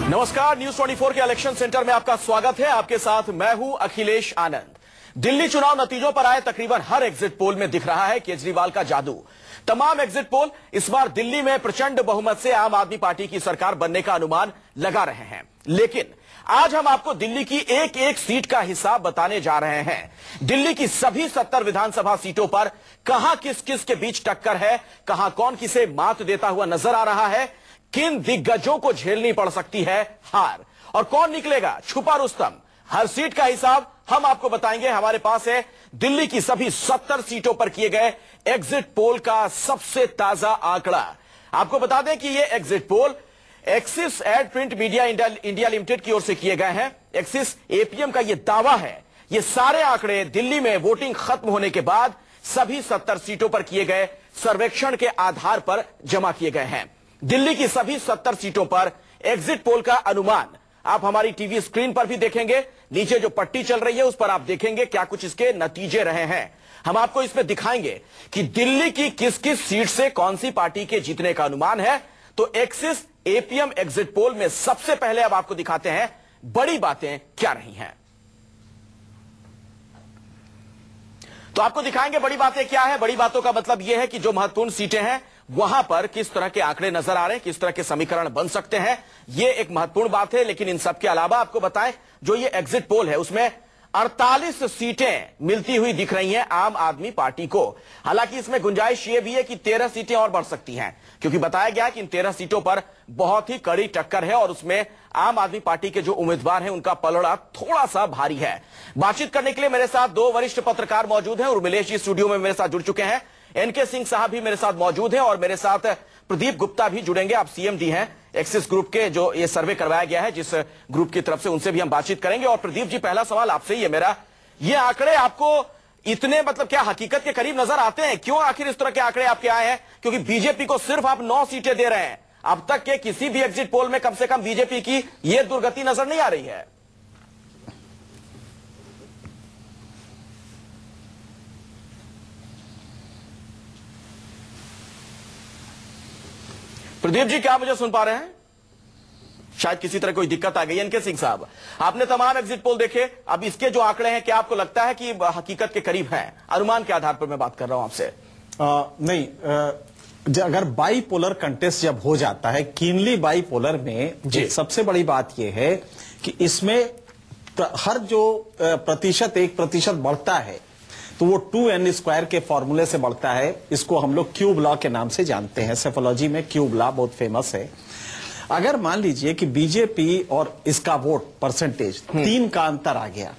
नमस्कार, न्यूज 24 के election centre में आपका स्वागत है। आपके साथ मैं हूं अखिलेश आनंद। दिल्ली चुनाव नतीजों पर आए तकरीबन हर एग्जिट पोल में दिख रहा है केजरीवाल का जादू। तमाम एग्जिट पोल इस बार दिल्ली में प्रचंड बहुमत से आम आदमी पार्टी की सरकार बनने का अनुमान लगा रहे हैं, लेकिन आज हम आपको दिल्ली की एक एक सीट का हिसाब बताने जा रहे हैं। दिल्ली की सभी 70 विधानसभा सीटों पर कहां किस किस के बीच टक्कर है, कहां कौन किसे मात देता हुआ नजर आ रहा है, किन दिग्गजों को झेलनी पड़ सकती है हार और कौन निकलेगा छुपा रुस्तम। हर सीट का हिसाब हम आपको बताएंगे। हमारे पास है दिल्ली की सभी 70 सीटों पर किए गए एग्जिट पोल का सबसे ताजा आंकड़ा। आपको बता दें कि यह exit poll Axis ad print media India limited की ओर से किए गए हैं। एक्सिस एपीएम का यह दावा है, ये सारे आंकड़े दिल्ली में वोटिंग खत्म होने के बाद सभी 70 सीटों पर किए गए सर्वेक्षण के आधार पर जमा किए गए हैं। दिल्ली की सभी 70 सीटों पर एग्जिट पोल का अनुमान आप हमारी टीवी स्क्रीन पर भी देखेंगे। नीचे जो पट्टी चल रही है उस पर आप देखेंगे क्या कुछ इसके नतीजे रहे हैं। हम आपको इसमें दिखाएंगे कि दिल्ली की किस किस सीट से कौन सी पार्टी के जीतने का अनुमान है। तो एक्सिस एपीएम एग्जिट पोल में सबसे पहले अब आपको दिखाते हैं बड़ी बातें क्या रही हैं। तो आपको दिखाएंगे बड़ी बातें क्या है। बड़ी बातों का मतलब यह है कि जो महत्वपूर्ण सीटें हैं वहां पर किस तरह के आंकड़े नजर आ रहे हैं, किस तरह के समीकरण बन सकते हैं, यह एक महत्वपूर्ण बात है। लेकिन इन सब के अलावा आपको बताएं, जो ये एग्जिट पोल है उसमें 48 सीटें मिलती हुई दिख रही हैं आम आदमी पार्टी को। हालांकि इसमें गुंजाइश यह भी है कि 13 सीटें और बढ़ सकती हैं, क्योंकि बताया गया कि इन 13 सीटों पर बहुत ही कड़ी टक्कर है और उसमें आम आदमी पार्टी के जो उम्मीदवार हैं उनका पलड़ा थोड़ा सा भारी है। बातचीत करने के लिए मेरे साथ दो वरिष्ठ पत्रकार मौजूद हैं। उर्मिलेश जी स्टूडियो में मेरे साथ जुड़ चुके हैं, एनके सिंह साहब भी मेरे साथ मौजूद हैं और मेरे साथ प्रदीप गुप्ता भी जुड़ेंगे। आप सीएमडी हैं एक्सिस ग्रुप के, जो ये सर्वे करवाया गया है जिस ग्रुप की तरफ से, उनसे भी हम बातचीत करेंगे। और प्रदीप जी, पहला सवाल आपसे ही है मेरा, ये आंकड़े आपको इतने मतलब क्या हकीकत के करीब नजर आते हैं? क्यों आखिर इस तरह के आंकड़े आपके आए हैं? क्योंकि बीजेपी को सिर्फ आप 9 सीटें दे रहे हैं। अब तक के किसी भी एग्जिट पोल में कम से कम बीजेपी की यह दुर्गति नजर नहीं आ रही है। प्रदीप जी, क्या मुझे सुन पा रहे हैं? शायद किसी तरह कोई दिक्कत आ गई। एनके सिंह साहब, आपने तमाम एग्जिट पोल देखे, अब इसके जो आंकड़े हैं क्या आपको लगता है कि हकीकत के करीब हैं? अनुमान के आधार पर मैं बात कर रहा हूं आपसे। नहीं, अगर बाईपोलर कंटेस्ट जब हो जाता है, कीनली बाईपोलर में सबसे बड़ी बात यह है कि इसमें हर जो प्रतिशत 1% बढ़ता है तो वो 2n² के फॉर्मूले से बढ़ता है। इसको हम लोग क्यूब लॉ के नाम से जानते हैं। सेफोलॉजी में क्यूब लॉ बहुत फेमस है। अगर मान लीजिए कि बीजेपी और इसका वोट परसेंटेज 3 का अंतर आ गया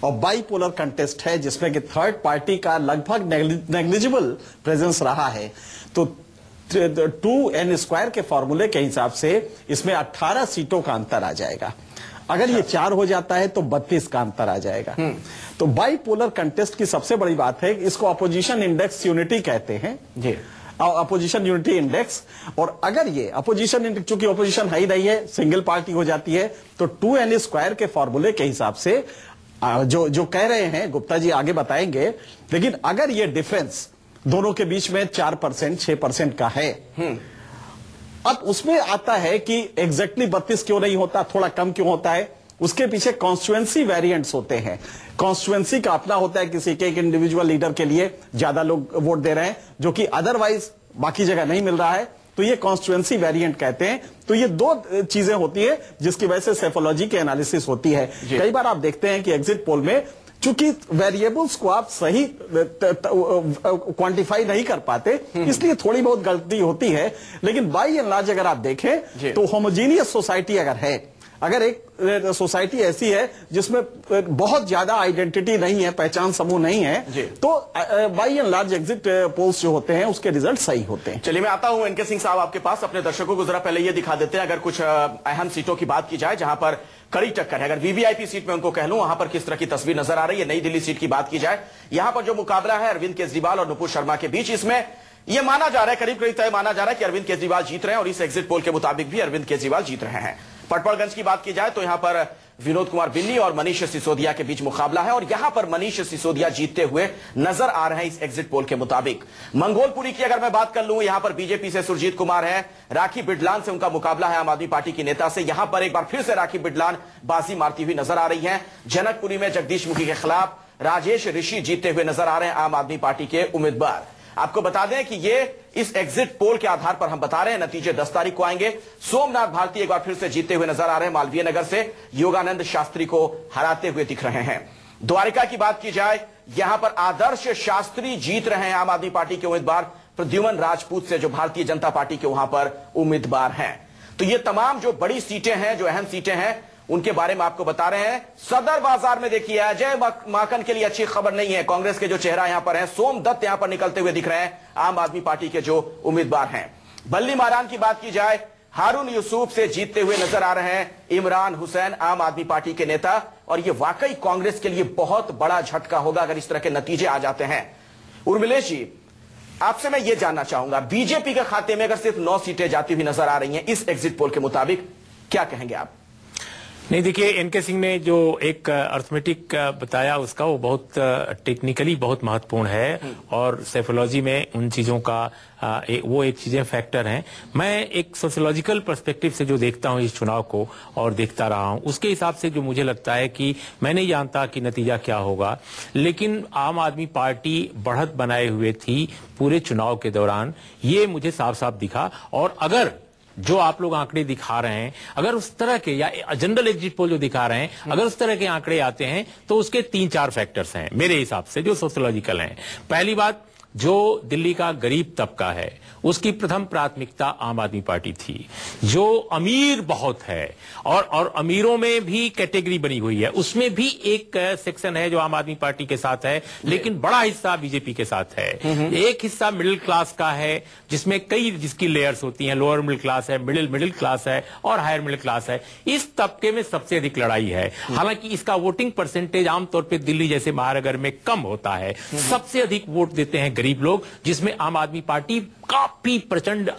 और बाईपोलर कंटेस्ट है जिसमें कि थर्ड पार्टी का लगभग नेग्लिजिबल प्रेजेंस रहा है, तो 2n² के फॉर्मूले के हिसाब से इसमें 18 सीटों का अंतर आ जाएगा। अगर ये 4 हो जाता है तो 32 का अंतर आ जाएगा। तो बाईपोलर कंटेस्ट की सबसे बड़ी बात है, इसको अपोजिशन इंडेक्स यूनिटी कहते हैं जी, अपोजिशन यूनिटी इंडेक्स। और अगर ये अपोजिशन इंडेक्स, चूंकि अपोजिशन है ही नहीं है, सिंगल पार्टी हो जाती है, तो 2n² के फॉर्मूले के हिसाब से जो कह रहे हैं गुप्ता जी आगे बताएंगे, लेकिन अगर ये डिफरेंस दोनों के बीच में 4%, 6% का है, अब उसमें आता है कि एग्जैक्टली 32 क्यों नहीं होता, थोड़ा कम क्यों होता है? उसके पीछे कॉन्स्टिट्यूएंसी वेरिएंट्स होते हैं। कॉन्स्टिट्यूएंसी का अपना होता है, किसी के एक इंडिविजुअल लीडर के लिए ज्यादा लोग वोट दे रहे हैं जो कि अदरवाइज बाकी जगह नहीं मिल रहा है, तो ये कॉन्स्टिट्यूएंसी वेरिएंट कहते हैं। तो ये 2 चीजें होती है जिसकी वजह से सेफोलॉजी की एनालिसिस होती है। कई बार आप देखते हैं कि एग्जिट पोल में चूंकि वेरिएबल्स को आप सही क्वांटिफाई नहीं कर पाते, इसलिए थोड़ी बहुत गलती होती है। लेकिन बाई एंड लार्ज अगर आप देखें तो होमोजीनियस सोसाइटी अगर है, अगर एक सोसाइटी ऐसी है जिसमें बहुत ज्यादा आइडेंटिटी नहीं है, पहचान समूह नहीं है, तो by and large exit polls जो होते हैं उसके रिजल्ट सही होते हैं। चलिए, मैं आता हूं एनके सिंह साहब आपके पास। अपने दर्शकों को जरा पहले ये दिखा देते हैं, अगर कुछ अहम सीटों की बात की जाए जहां पर कड़ी टक्कर है, अगर वीवीआईपी सीट में उनको कह लूं, वहां पर किस तरह की तस्वीर नजर आ रही है। नई दिल्ली सीट की बात की जाए, यहां पर जो मुकाबला है अरविंद केजरीवाल और नुपुर शर्मा के बीच, इसमें यह माना जा रहा है, करीब करीब तय माना जा रहा है कि अरविंद केजरीवाल जीत रहे हैं और इस एग्जिट पोल के मुताबिक भी अरविंद केजरीवाल जीत रहे हैं। पटपड़गंज की बात की जाए तो यहां पर विनोद कुमार बिन्नी और मनीष सिसोदिया के बीच मुकाबला है और यहां पर मनीष सिसोदिया जीतते हुए नजर आ रहे हैं इस एग्जिट पोल के मुताबिक। मंगोलपुरी की अगर मैं बात कर लूं, यहां पर बीजेपी से सुरजीत कुमार है, राखी बिडलान से उनका मुकाबला है आम आदमी पार्टी की नेता से। यहां पर एक बार फिर से राखी बिडलान बाजी मारती हुई नजर आ रही है। जनकपुरी में जगदीश मुखी के खिलाफ राजेश ऋषि जीतते हुए नजर आ रहे हैं आम आदमी पार्टी के उम्मीदवार। आपको बता दें कि ये इस एग्जिट पोल के आधार पर हम बता रहे हैं, नतीजे 10 तारीख को आएंगे। सोमनाथ भारती एक बार फिर से जीतते हुए नजर आ रहे हैं मालवीय नगर से, योगानंद शास्त्री को हराते हुए दिख रहे हैं। द्वारिका की बात की जाए, यहां पर आदर्श शास्त्री जीत रहे हैं आम आदमी पार्टी के उम्मीदवार प्रद्युमन राजपूत से, जो भारतीय जनता पार्टी के वहां पर उम्मीदवार हैं। तो ये तमाम जो बड़ी सीटें हैं, जो अहम सीटें हैं, उनके बारे में आपको बता रहे हैं। सदर बाजार में देखिए, अजय माकन के लिए अच्छी खबर नहीं है। कांग्रेस के जो चेहरा यहां पर है, सोम दत्त यहां पर निकलते हुए दिख रहे हैं आम आदमी पार्टी के जो उम्मीदवार हैं। बल्ली मारान की बात की जाए, हारून यूसुफ से जीतते हुए नजर आ रहे हैं इमरान हुसैन, आम आदमी पार्टी के नेता। और यह वाकई कांग्रेस के लिए बहुत बड़ा झटका होगा अगर इस तरह के नतीजे आ जाते हैं। उर्मिलेश जी, आपसे मैं यह जानना चाहूंगा, बीजेपी के खाते में अगर सिर्फ 9 सीटें जाती हुई नजर आ रही हैं इस एग्जिट पोल के मुताबिक, क्या कहेंगे आप? नहीं, देखिए, एनके सिंह ने जो एक अर्थमेटिक बताया उसका, वो बहुत टेक्निकली बहुत महत्वपूर्ण है और साइकोलॉजी में उन चीजों का वो एक चीजें फैक्टर हैं। मैं एक सोशियोलॉजिकल पर्सपेक्टिव से जो देखता हूं इस चुनाव को और देखता रहा हूं, उसके हिसाब से जो मुझे लगता है कि मैं नहीं जानता कि नतीजा क्या होगा, लेकिन आम आदमी पार्टी बढ़त बनाए हुए थी पूरे चुनाव के दौरान, ये मुझे साफ साफ दिखा। और अगर जो आप लोग आंकड़े दिखा रहे हैं, अगर उस तरह के, या जनरल एग्जिट पोल जो दिखा रहे हैं, अगर उस तरह के आंकड़े आते हैं तो उसके 3-4 फैक्टर्स हैं मेरे हिसाब से जो सोशियोलॉजिकल हैं। पहली बात, जो दिल्ली का गरीब तबका है उसकी प्रथम प्राथमिकता आम आदमी पार्टी थी। जो अमीर बहुत है और अमीरों में भी कैटेगरी बनी हुई है, उसमें भी एक सेक्शन है जो आम आदमी पार्टी के साथ है, लेकिन बड़ा हिस्सा बीजेपी के साथ है। एक हिस्सा मिडिल क्लास का है, जिसमें कई जिसकी लेयर्स होती हैं, लोअर मिडिल क्लास है, मिडिल क्लास है और हायर मिडिल क्लास है। इस तबके में सबसे अधिक लड़ाई है। हालांकि इसका वोटिंग परसेंटेज आमतौर पर दिल्ली जैसे महानगर में कम होता है। सबसे अधिक वोट देते हैं गरीब लोग, जिसमें आम आदमी पार्टी काफी प्रचंड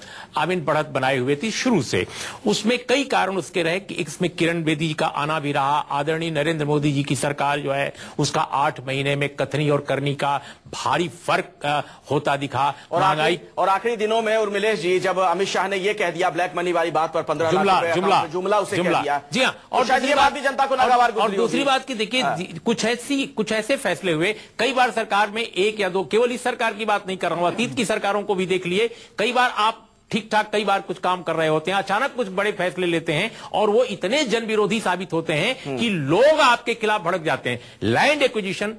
बढ़त बनाए हुए थी शुरू से। उसमें कई कारण उसके रहे कि इसमें किरण बेदी का आना भी रहा। आदरणीय नरेंद्र मोदी जी की सरकार जो है उसका 8 महीने में कथनी और करनी का भारी फर्क होता दिखा। और आखिरी दिनों में उर्मिलेश जी, जब अमित शाह ने यह कह दिया ब्लैक मनी वाली बात पर 15 लाख जुमला उसे कह दिया। जी हाँ, और शायद ये बात भी जनता को नागवार गुजरी। और दूसरी बात की देखिए, कुछ ऐसे फैसले हुए कई बार सरकार में, 1 या 2, केवल इस सरकार की बात नहीं कर रहा हूं, अतीत की सरकारों को भी देख लिए। कई बार आप ठीक ठाक कई बार कुछ काम कर रहे होते हैं, अचानक कुछ बड़े फैसले लेते हैं और वो इतने जन विरोधी साबित होते हैं कि लोग आपके खिलाफ भड़क जाते हैं। लैंड एक्विजिशन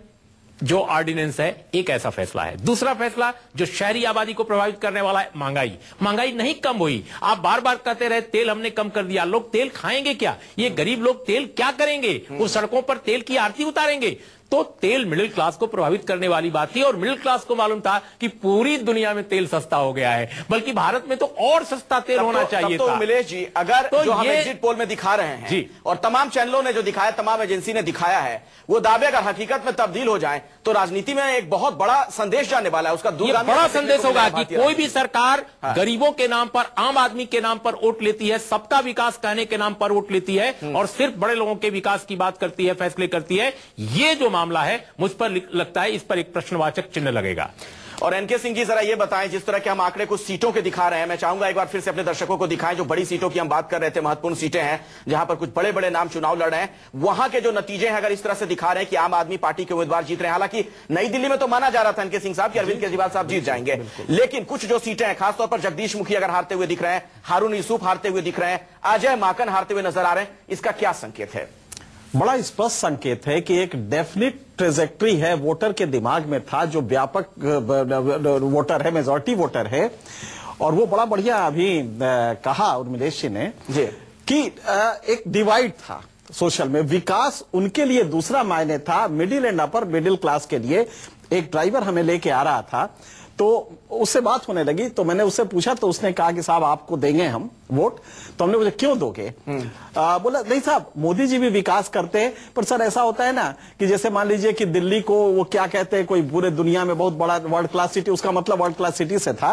जो ऑर्डिनेंस है, एक ऐसा फैसला है। दूसरा फैसला जो शहरी आबादी को प्रभावित करने वाला है, महंगाई नहीं कम हुई। आप बार बार कहते रहे तेल हमने कम कर दिया, लोग तेल खाएंगे क्या? ये गरीब लोग तेल क्या करेंगे? वो सड़कों पर तेल की आरती उतारेंगे। तो तेल मिडिल क्लास को प्रभावित करने वाली बात थी और मिडिल क्लास को मालूम था कि पूरी दुनिया में तेल सस्ता हो गया है, बल्कि भारत में तो और सस्ता तेल होना चाहिए था। उमेश जी, अगर तो जो हम एग्जिट पोल में दिखा रहे हैं जी, और तमाम चैनलों ने जो दिखाया, तमाम एजेंसी ने दिखाया है, वो दावे अगर हकीकत में तब्दील हो जाए तो राजनीति में एक बहुत बड़ा संदेश जाने वाला है। उसका बड़ा संदेश होगा कि कोई भी सरकार गरीबों के नाम पर, आम आदमी के नाम पर वोट लेती है, सबका विकास कहने के नाम पर वोट लेती है और सिर्फ बड़े लोगों के विकास की बात करती है, फैसले करती है। ये जो मामला है, मुझ पर लगता है इस पर एक प्रश्नवाचक चिन्ह लगेगा। और एनके सिंह जी, जरा ये बताएं, जिस तरह के हम आंकड़े कुछ सीटों के दिखा रहे हैं, मैं चाहूंगा एक बार फिर से अपने दर्शकों को दिखाएं, जो बड़ी सीटों की हम बात कर रहे थे, महत्वपूर्ण सीटें हैं जहां पर कुछ बड़े बड़े नाम चुनाव लड़ रहे हैं, वहां के जो नतीजे हैं अगर इस तरह से दिखा रहे हैं कि आम आदमी पार्टी के उम्मीदवार जीत रहे हैं। हालांकि नई दिल्ली में तो माना जा रहा था एनके सिंह साहब कि अरविंद केजरीवाल साहब जीत जाएंगे, लेकिन कुछ जो सीटें हैं, खासतौर पर जगदीश मुखी अगर हारते हुए दिख रहे हैं, हारून यूसुफ हारते हुए दिख रहे हैं, अजय माकन हारते हुए नजर आ रहे हैं, इसका क्या संकेत है? बड़ा स्पष्ट संकेत है कि एक डेफिनेट ट्रेजेक्ट्री है, वोटर के दिमाग में था, जो व्यापक वोटर है, मेजॉरिटी वोटर है। और वो बड़ा बढ़िया अभी कहा उर्मिलेश जी ने कि एक डिवाइड था सोशल में। विकास उनके लिए दूसरा मायने था, middle and upper middle class के लिए एक ड्राइवर हमें लेके आ रहा था। तो उससे बात होने लगी, तो मैंने उससे पूछा तो उसने कहा कि साहब आपको देंगे हम वोट। तो हमने पूछा क्यों दोगे? बोला नहीं साहब, मोदी जी भी विकास करते हैं, पर सर ऐसा होता है ना कि जैसे मान लीजिए कि दिल्ली को वो क्या कहते हैं, कोई पूरे दुनिया में बहुत बड़ा वर्ल्ड क्लास सिटी, उसका मतलब वर्ल्ड क्लास सिटी से था,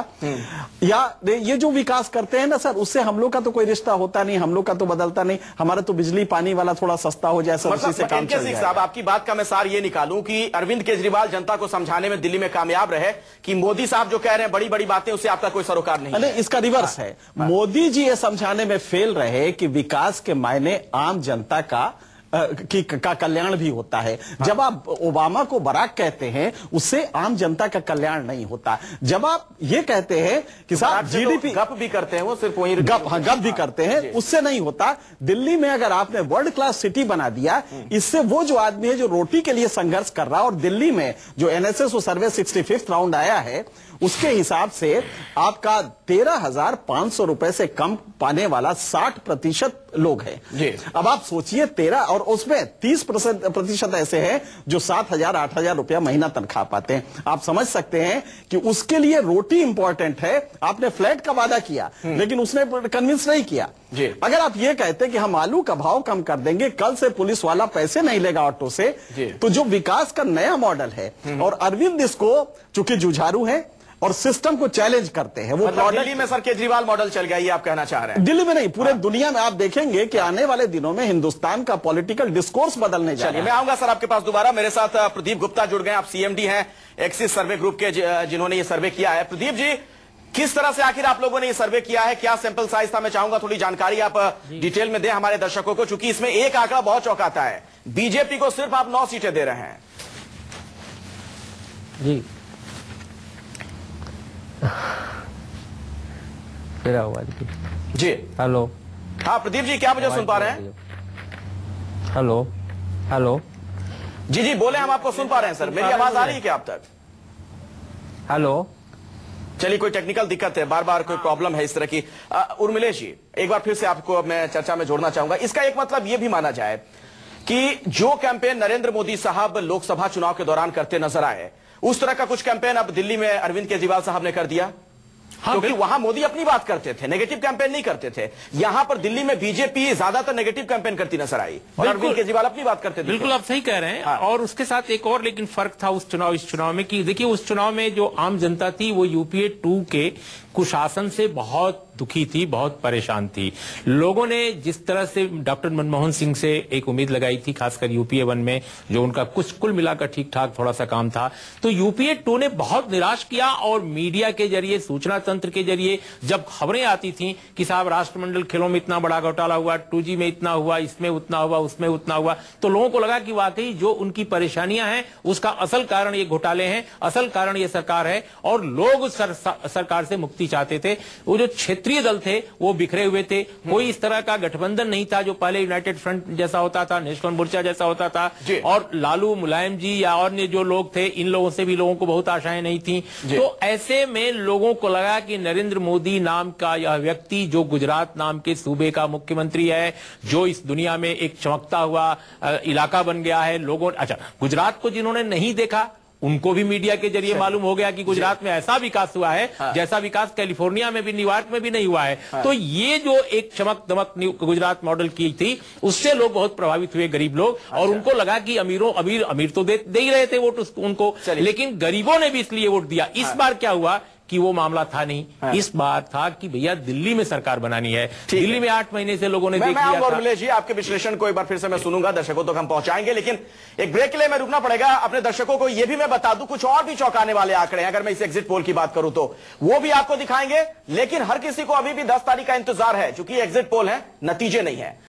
या ये जो विकास करते हैं ना सर, उससे हम लोग का तो कोई रिश्ता होता नहीं, हम लोग का तो बदलता नहीं, हमारा तो बिजली पानी वाला थोड़ा सस्ता हो जाए सर, उसी से काम चल जाए। साहब, आपकी बात का मैं सार ये निकालूं कि अरविंद केजरीवाल जनता को समझाने में दिल्ली में कामयाब रहे कि मोदी साहब जो कह रहे हैं बड़ी बड़ी बातें, उससे आपका कोई सरोकार नहीं है। इसका रिवर्स है, मोदी जी ये समझाने में फेल रहे कि विकास के मायने आम जनता का कल्याण भी होता है। जब आप ओबामा को बराक कहते हैं, उससे आम जनता का कल्याण नहीं होता। जब आप ये कहते हैं कि साहब जीडीपी गप भी करते हैं, वो सिर्फ वही गप भी करते हैं, उससे नहीं होता। दिल्ली में अगर आपने वर्ल्ड क्लास सिटी बना दिया, इससे वो जो आदमी है जो रोटी के लिए संघर्ष कर रहा है, और दिल्ली में जो एनएसएस सर्वे 65th राउंड आया है, उसके हिसाब से आपका 13,500 रुपए से कम पाने वाला 60% लोग हैं। अब आप सोचिए 13, और उसमें 30% ऐसे हैं जो 7,000 8,000 रुपया महीना तनख्वाह पाते हैं। आप समझ सकते हैं कि उसके लिए रोटी इंपॉर्टेंट है। आपने फ्लैट का वादा किया, लेकिन उसने कन्विंस नहीं किया। अगर आप ये कहते कि हम आलू का भाव कम कर देंगे, कल से पुलिस वाला पैसे नहीं लेगा ऑटो से, तो जो विकास का नया मॉडल है, और अरविंद इसको चूंकि जुझारू है और सिस्टम को चैलेंज करते हैं, वो मतलब दिल्ली में सर केजरीवाल मॉडल चल गया, ये आप कहना चाह रहे हैं? दिल्ली में नहीं, पूरे दुनिया में आप देखेंगे कि आने वाले दिनों में हिंदुस्तान का पॉलिटिकल डिस्कोर्स बदलने जा रहा है। मैं आऊंगा सर आपके पास दोबारा। मेरे साथ प्रदीप गुप्ता जुड़ गए, आप सीएमडी हैं एक्सिस सर्वे ग्रुप के, जिन्होंने ये सर्वे किया है। प्रदीप जी, किस तरह से आखिर आप लोगों ने ये सर्वे किया है, क्या सैंपल साइज था? मैं चाहूंगा थोड़ी जानकारी आप डिटेल में दें हमारे दर्शकों को, चूंकि इसमें एक आंकड़ा बहुत चौंकाता है, बीजेपी को सिर्फ आप 9 सीटें दे रहे हैं। जी मेरा आवाज जी, हेलो। हाँ प्रदीप जी, क्या मुझे सुन पा रहे हैं? Hello hello. जी जी बोले, हम आपको सुन पा रहे हैं सर। मेरी आवाज आ रही है क्या आप तक? हेलो। चलिए, कोई टेक्निकल दिक्कत है, बार बार कोई प्रॉब्लम है इस तरह की। उर्मिलेश जी, एक बार फिर से आपको मैं चर्चा में जोड़ना चाहूंगा। इसका एक मतलब यह भी माना जाए कि जो कैंपेन नरेंद्र मोदी साहब लोकसभा चुनाव के दौरान करते नजर आए, उस तरह का कुछ कैंपेन अब दिल्ली में अरविंद केजरीवाल साहब ने कर दिया। हाँ, क्योंकि वहां मोदी अपनी बात करते थे, नेगेटिव कैंपेन नहीं करते थे। यहां पर दिल्ली में बीजेपी ज्यादातर नेगेटिव कैंपेन करती नजर आई, और अरविंद केजरीवाल अपनी बात करते थे। बिल्कुल आप सही कह रहे हैं। हाँ। और उसके साथ एक और लेकिन फर्क था उस चुनाव इस चुनाव में, कि देखिए उस चुनाव में जो आम जनता थी वो यूपीए 2 के कुशासन से बहुत दुखी थी, बहुत परेशान थी। लोगों ने जिस तरह से डॉक्टर मनमोहन सिंह से एक उम्मीद लगाई थी, खासकर यूपीए 1 में जो उनका कुछ कुल मिलाकर ठीक ठाक थोड़ा सा काम था, तो यूपीए 2 ने बहुत निराश किया। और मीडिया के जरिए, सूचना तंत्र के जरिए जब खबरें आती थी कि साहब राष्ट्रमंडल खेलों में इतना बड़ा घोटाला हुआ, 2G में इतना हुआ, इसमें उतना हुआ, उसमें उतना हुआ, तो लोगों को लगा कि वाकई जो उनकी परेशानियां हैं उसका असल कारण ये घोटाले हैं, असल कारण ये सरकार है, और लोग सरकार से मुक्ति चाहते थे। वो जो क्षेत्रीय दल थे वो बिखरे हुए थे, कोई इस तरह का गठबंधन नहीं था जो पहले यूनाइटेड फ्रंट जैसा होता था, नेशनल मोर्चा जैसा होता था, और लालू, मुलायम जी या और जो लोग थे, इन लोगों से भी लोगों को बहुत आशाएं नहीं थी। तो ऐसे में लोगों को लगा कि नरेंद्र मोदी नाम का यह व्यक्ति, जो गुजरात नाम के सूबे का मुख्यमंत्री है, जो इस दुनिया में एक चमकता हुआ इलाका बन गया है, लोगों, अच्छा गुजरात को जिन्होंने नहीं देखा उनको भी मीडिया के जरिए मालूम हो गया कि गुजरात में ऐसा विकास हुआ है जैसा विकास कैलिफोर्निया में भी, न्यूयॉर्क में भी नहीं हुआ है। तो ये जो एक चमक दमक गुजरात मॉडल की थी, उससे लोग बहुत प्रभावित हुए, गरीब लोग, और उनको लगा कि अमीर तो दे ही रहे थे वोट उनको, लेकिन गरीबों ने भी इसलिए वोट दिया। इस बार क्या हुआ कि वो मामला था नहीं, इस बार था कि भैया दिल्ली में सरकार बनानी है। दिल्ली में 8 महीने से लोगों ने देख लिया था। उर्मिलेश जी, आपके विश्लेषण को एक बार फिर से मैं सुनूंगा, दर्शकों तक हम पहुंचाएंगे, लेकिन एक ब्रेक के लिए मैं रुकना पड़ेगा। अपने दर्शकों को यह भी मैं बता दूं, कुछ और भी चौंकाने वाले आंकड़े हैं। अगर मैं इस एग्जिट पोल की बात करूं तो वो भी आपको दिखाएंगे, लेकिन हर किसी को अभी भी 10 तारीख का इंतजार है, चूंकि एग्जिट पोल है, नतीजे नहीं है।